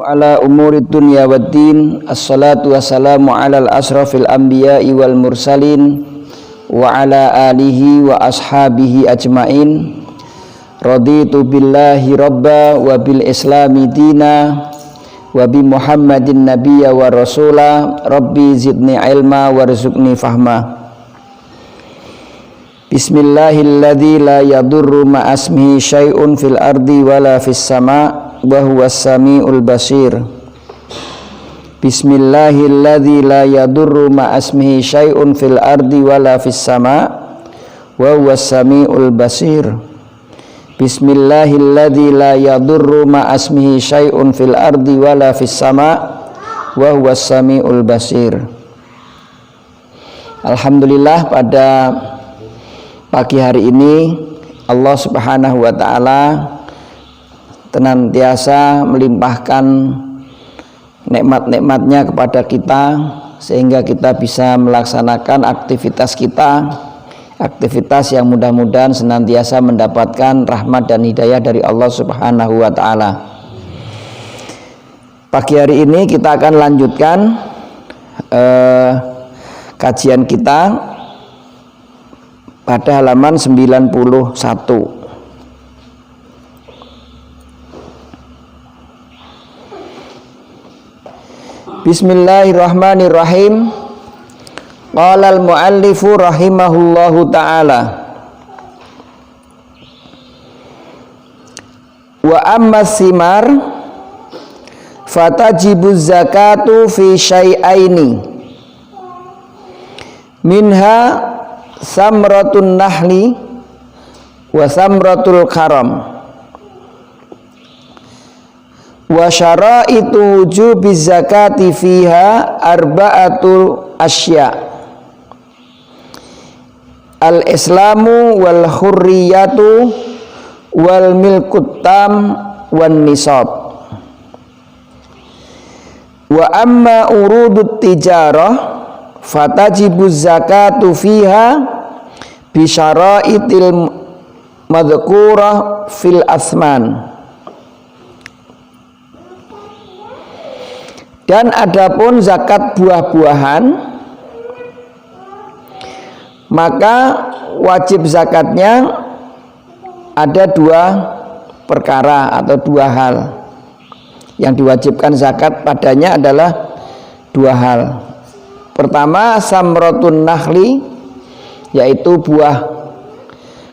ala umurid dunya waddin. Assalatu wassalamu ala al-asrafil anbiya'i wal mursalin wa ala alihi wa ashabihi ajmain. Raditu billahi rabba wa bil islami dina wa bi muhammadin nabiyya wa rasula. Rabbi zidni ilma warzuqni fahma. Bismillahilladzi la yadurru ma'asmihi syai'un fil ardi wala fis sama' wa huwas samiul basir. Bismillahilladzi la yadurru ma'asmihi syai'un fil ardi wala fis sama' wa huwas samiul basir. Bismillahilladzi la yadurru ma'asmihi syai'un fil ardi wala fis sama' wa huwas samiul basir. Alhamdulillah, pada pagi hari ini Allah Subhanahu wa ta'ala senantiasa melimpahkan nikmat-nikmatnya kepada kita sehingga kita bisa melaksanakan aktivitas kita, aktivitas yang mudah-mudahan senantiasa mendapatkan rahmat dan hidayah dari Allah Subhanahu wa ta'ala. Pagi hari ini kita akan lanjutkan kajian kita pada halaman 91. Bismillahirrahmanirrahim. Qala al-muallifu rahimahullahu ta'ala, wa amma simar fatajibu zakatu fi syai'aini minha samratun nahli wa samratul karam wa syaraitu wujubiz zakati fiha arba'atu asya' al-islamu wal hurriyatu wal milkut tam wan nisab. Wa amma urudut tijarah fatajibu zakatu fiha bisyaraitil madhkurah fil asman. Dan adapun zakat buah-buahan, maka wajib zakatnya ada dua perkara atau dua hal. Yang diwajibkan zakat padanya adalah dua hal. Pertama, samratun nahli, yaitu buah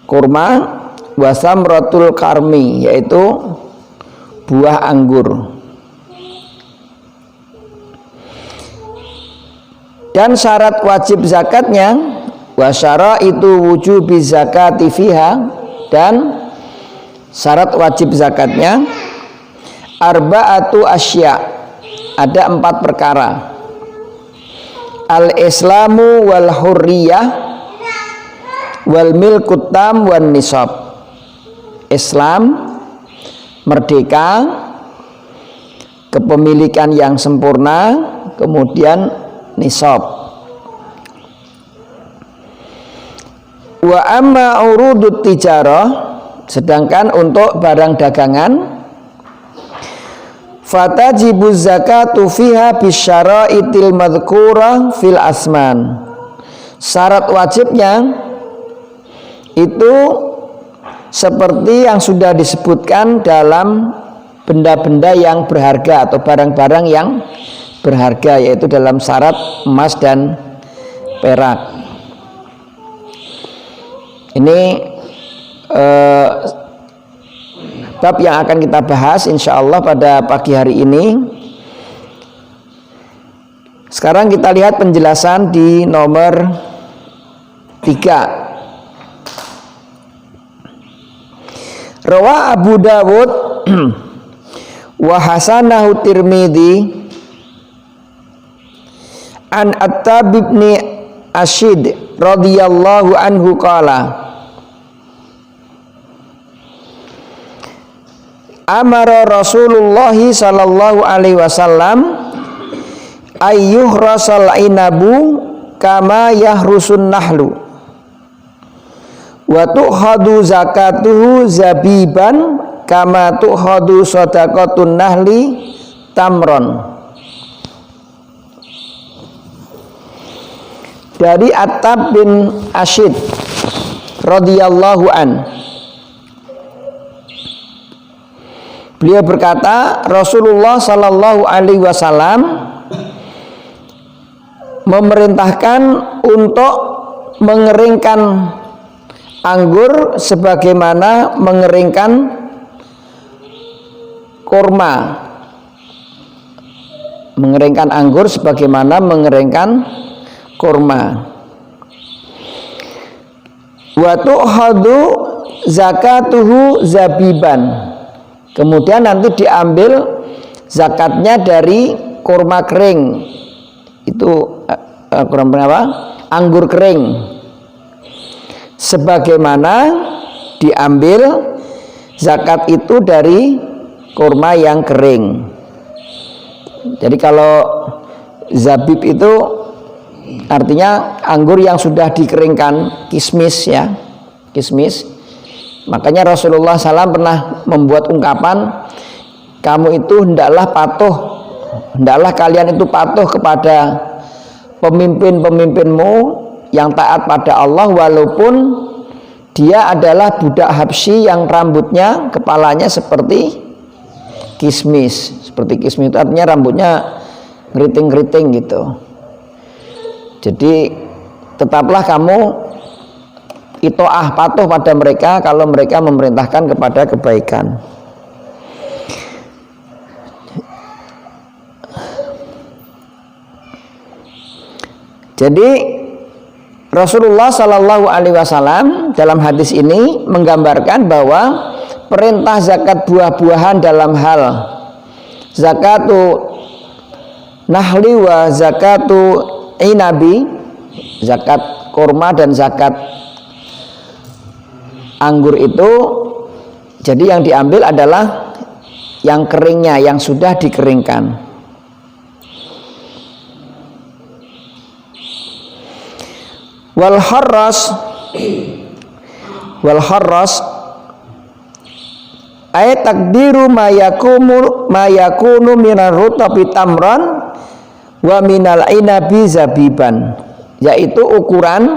kurma, wa samratul karmi, yaitu buah anggur. Dan syarat wajib zakatnya, wa syaraitu wujubi zakati fiha, dan syarat wajib zakatnya arba'atu asya', ada 4 perkara. Al-islamu wal hurriyah wal milkut tam wan nisab. Islam, merdeka, kepemilikan yang sempurna, kemudian nisab. Wa amma urudut tijarah, sedangkan untuk barang dagangan, fatajibu zakatu fiha bisyaraitil madhkurah fil asman. Syarat wajibnya itu seperti yang sudah disebutkan dalam benda-benda yang berharga atau barang-barang yang berharga, yaitu dalam syarat emas dan perak. Ini bab yang akan kita bahas insyaallah pada pagi hari ini. Sekarang kita lihat penjelasan di nomor 3. Rawa Abu Dawud wa hasanahu Tirmidzi an Attab bin Ashid radhiyallahu anhu qala amara Rasulullah sallallahu alaihi wasallam ayyuhrasal inabu kama yahrusun nahlu wa tu'khadu zakatuhu zabiban kama tu'khadu sadaqatun nahli tamron. Dari Attab bin Asyid radhiyallahu an, beliau berkata, Rasulullah sallallahu alaihi wasallam memerintahkan untuk mengeringkan anggur sebagaimana mengeringkan kurma. Mengeringkan anggur sebagaimana mengeringkan kurma. Wa tu'khadhu zakatuhu zabiban. Kemudian nanti diambil zakatnya dari kurma kering. Itu kurma apa? Anggur kering. Sebagaimana diambil zakat itu dari kurma yang kering. Jadi kalau zabib itu artinya anggur yang sudah dikeringkan, kismis ya, kismis. Makanya Rasulullah SAW pernah membuat ungkapan, kamu itu hendaklah patuh, hendaklah kalian itu patuh kepada pemimpin-pemimpinmu yang taat pada Allah, walaupun dia adalah budak Habsyi yang rambutnya, kepalanya seperti kismis. Seperti kismis itu artinya rambutnya ngeriting-ngeriting gitu. Jadi tetaplah kamu itoah, patuh pada mereka kalau mereka memerintahkan kepada kebaikan. Jadi Rasulullah Shallallahu Alaihi Wasallam dalam hadis ini menggambarkan bahwa perintah zakat buah-buahan dalam hal zakatu nahli wa zakatu inabi, zakat kurma dan zakat anggur itu, jadi yang diambil adalah yang keringnya, yang sudah dikeringkan. Wal harras ay takdiru ma yakunu minar rutabi tamran wa minal inabi zabiban, yaitu ukuran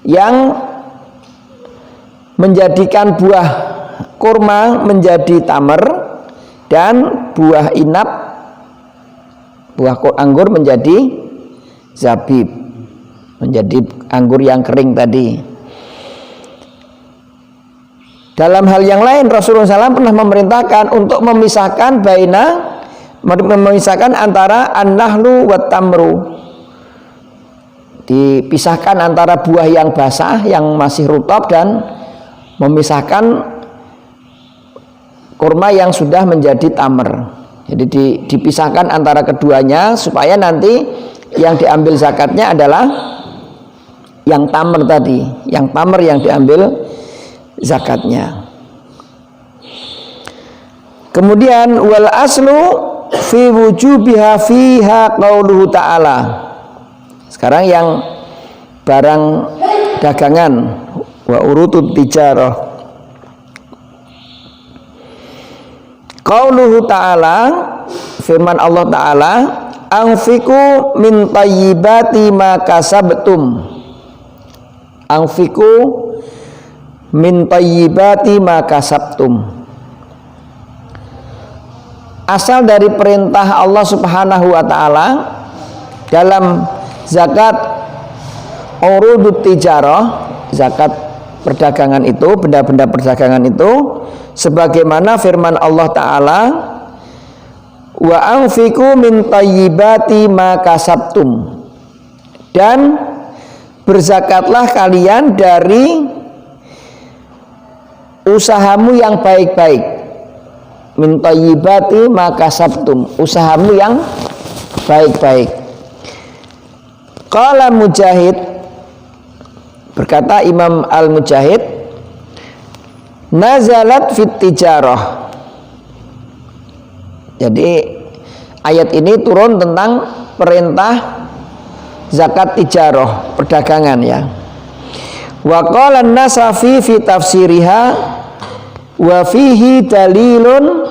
yang menjadikan buah kurma menjadi tamer dan buah inab, buah anggur menjadi zabib, menjadi anggur yang kering tadi. Dalam hal yang lain Rasulullah SAW pernah memerintahkan untuk memisahkan memisahkan antara an-nahlu wa tamru, dipisahkan antara buah yang basah yang masih rutab dan memisahkan kurma yang sudah menjadi tamer. Jadi dipisahkan antara keduanya supaya nanti yang diambil zakatnya adalah yang tamer tadi, yang tamer yang diambil zakatnya. Kemudian wal aslu fi wujubiha fiha qauluhu ta'ala. Sekarang yang barang dagangan, wa urutut tijarah. Qauluhu ta'ala, firman Allah Ta'ala, anfiku min tayyibati ma kasabtum. Anfiku min tayyibati ma kasabtum. Asal dari perintah Allah Subhanahu wa Ta'ala dalam zakat urudut tijarah, zakat perdagangan itu, benda-benda perdagangan itu, sebagaimana firman Allah Ta'ala, wa anfiku min tayyibati ma kasabtum, dan berzakatlah kalian dari usahamu yang baik-baik. Min tayyibati ma kasabtum, usahamu yang baik-baik. Qala Mujahid, berkata Imam Al-Mujahid, nazalat fit tijarah. Jadi ayat ini turun tentang perintah zakat tijarah, perdagangan ya. Wa qala an-Nasafi fi tafsiriha wa fihi dalilun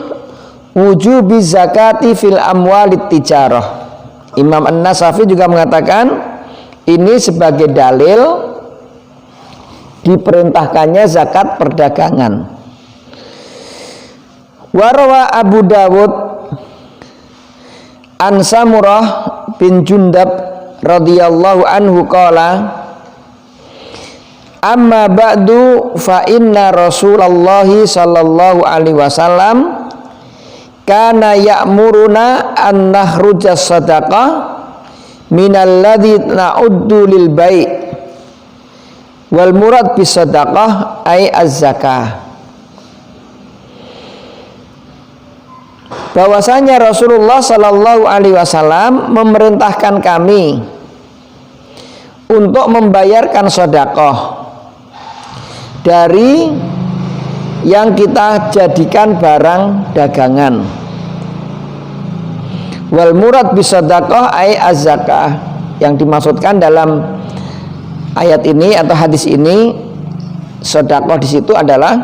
wujubi zakati fil amwalit tijarah. Imam An-Nasafi juga mengatakan ini sebagai dalil diperintahkannya zakat perdagangan. Warawa Abu Dawud an Samurah bin Jundab radhiyallahu anhu qala amma ba'du fa inna Rasulullah sallallahu alaihi wasallam kana ya'muruna an nakhruja sadaqah minal ladzi na'uddu lil bai' wal murad bis sadaqah ay az-zakah. Bahwasanya Rasulullah sallallahu alaihi wasallam memerintahkan kami untuk membayarkan sedekah dari yang kita jadikan barang dagangan. Wal murad bisadaqah ay az-zakah. Yang dimaksudkan dalam ayat ini atau hadis ini sedekah di situ adalah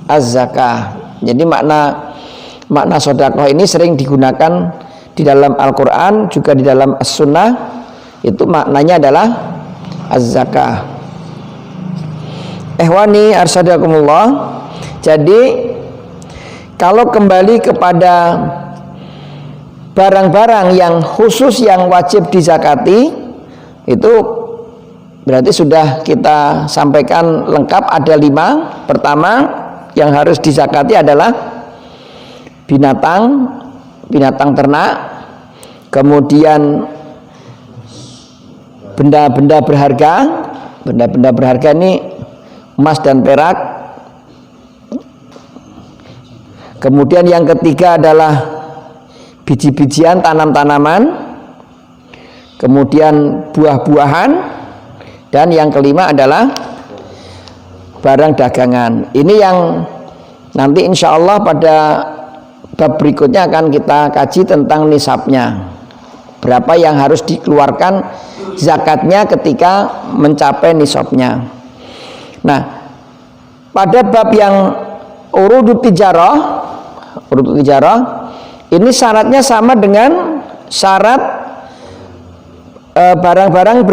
az-zakah. Jadi makna sedekah ini sering digunakan di dalam Al-Qur'an, juga di dalam As-Sunnah. Itu maknanya adalah az-zakah. Ihwani arsyadakumullah. Jadi kalau kembali kepada barang-barang yang khusus yang wajib dizakati, itu berarti sudah kita sampaikan lengkap, ada 5. Pertama yang harus dizakati adalah binatang ternak, kemudian benda-benda berharga ini emas dan perak. Kemudian yang ketiga adalah biji-bijian, tanam-tanaman, kemudian buah-buahan, dan yang kelima adalah barang dagangan. Ini yang nanti insya Allah pada bab berikutnya akan kita kaji tentang nisabnya, berapa yang harus dikeluarkan zakatnya ketika mencapai nisabnya. Nah, pada bab yang urudut tijarah ini syaratnya sama dengan syarat barang-barang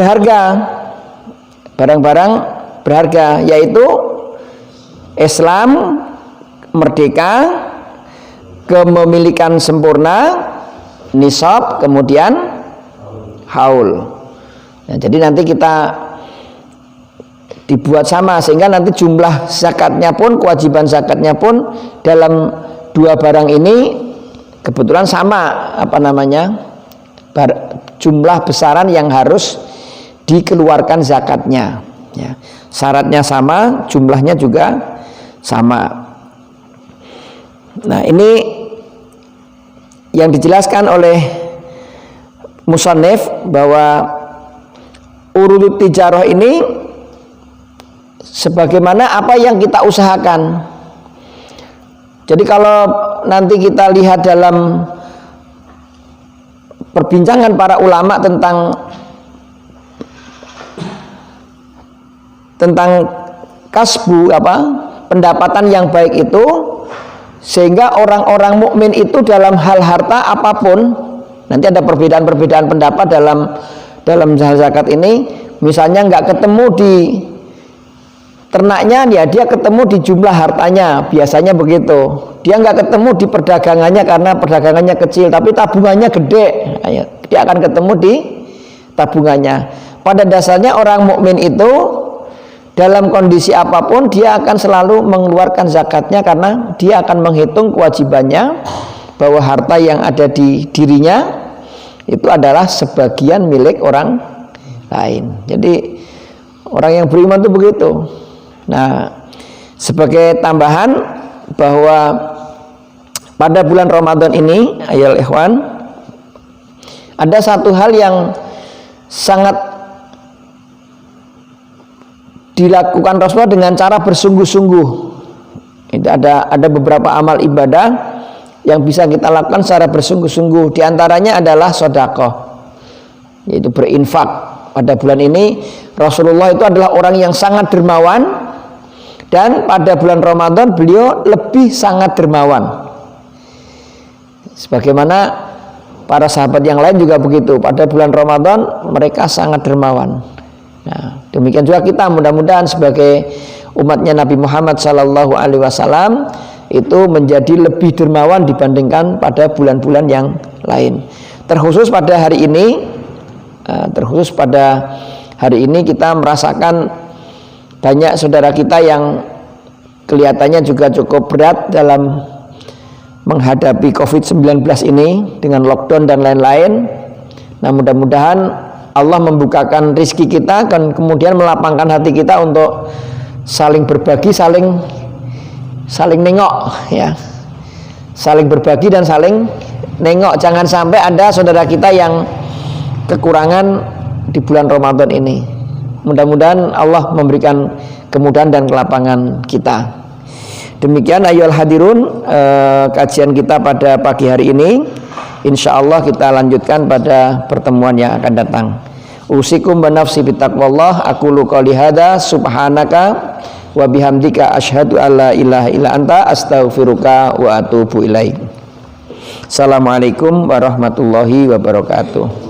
berharga, yaitu Islam, merdeka, kepemilikan sempurna, nisab, kemudian haul. Nah, jadi nanti kita dibuat sama sehingga nanti jumlah zakatnya pun, kewajiban zakatnya pun dalam 2 barang ini kebetulan sama jumlah besaran yang harus dikeluarkan zakatnya, ya. Syaratnya sama, jumlahnya juga sama. Nah, ini yang dijelaskan oleh musannif bahwa urudut tijarah ini sebagaimana apa yang kita usahakan. Jadi kalau nanti kita lihat dalam perbincangan para ulama tentang kasbu, pendapatan yang baik itu, sehingga orang-orang mukmin itu dalam hal harta apapun, nanti ada perbedaan pendapat dalam zakat ini. Misalnya nggak ketemu di ternaknya, ya dia ketemu di jumlah hartanya, biasanya begitu. Dia nggak ketemu di perdagangannya karena perdagangannya kecil, tapi tabungannya gede, dia akan ketemu di tabungannya. Pada dasarnya orang mukmin itu dalam kondisi apapun dia akan selalu mengeluarkan zakatnya, karena dia akan menghitung kewajibannya bahwa harta yang ada di dirinya itu adalah sebagian milik orang lain. Jadi orang yang beriman itu begitu. Nah, sebagai tambahan bahwa pada bulan Ramadan ini, ayol ikhwan, ada satu hal yang sangat dilakukan Rasulullah dengan cara bersungguh-sungguh. Itu ada beberapa amal ibadah yang bisa kita lakukan secara bersungguh-sungguh. Di antaranya adalah sedekah, yaitu berinfak. Pada bulan ini Rasulullah itu adalah orang yang sangat dermawan, dan pada bulan Ramadan beliau lebih sangat dermawan. Sebagaimana para sahabat yang lain juga begitu, pada bulan Ramadan mereka sangat dermawan. Nah, demikian juga kita mudah-mudahan sebagai umatnya Nabi Muhammad Sallallahu Alaihi Wasallam itu menjadi lebih dermawan dibandingkan pada bulan-bulan yang lain. Terkhusus pada hari ini, kita merasakan banyak saudara kita yang kelihatannya juga cukup berat dalam menghadapi COVID-19 ini dengan lockdown dan lain-lain. Nah, mudah-mudahan Allah membukakan rizki kita dan kemudian melapangkan hati kita untuk saling berbagi, saling nengok, ya, saling berbagi dan saling nengok. Jangan sampai ada saudara kita yang kekurangan di bulan Ramadan ini. Mudah-mudahan Allah memberikan kemudahan dan kelapangan kita. Demikian ayyuhal hadirun, kajian kita pada pagi hari ini. Insya Allah kita lanjutkan pada pertemuan yang akan datang. Usikum wa nafsi bitaqwallah. Aqulu qouli hadza subhanaka wa bihamdika asyhadu alla ilaha illa anta astaghfiruka wa atubu ilaik. Assalamualaikum warahmatullahi wabarakatuh.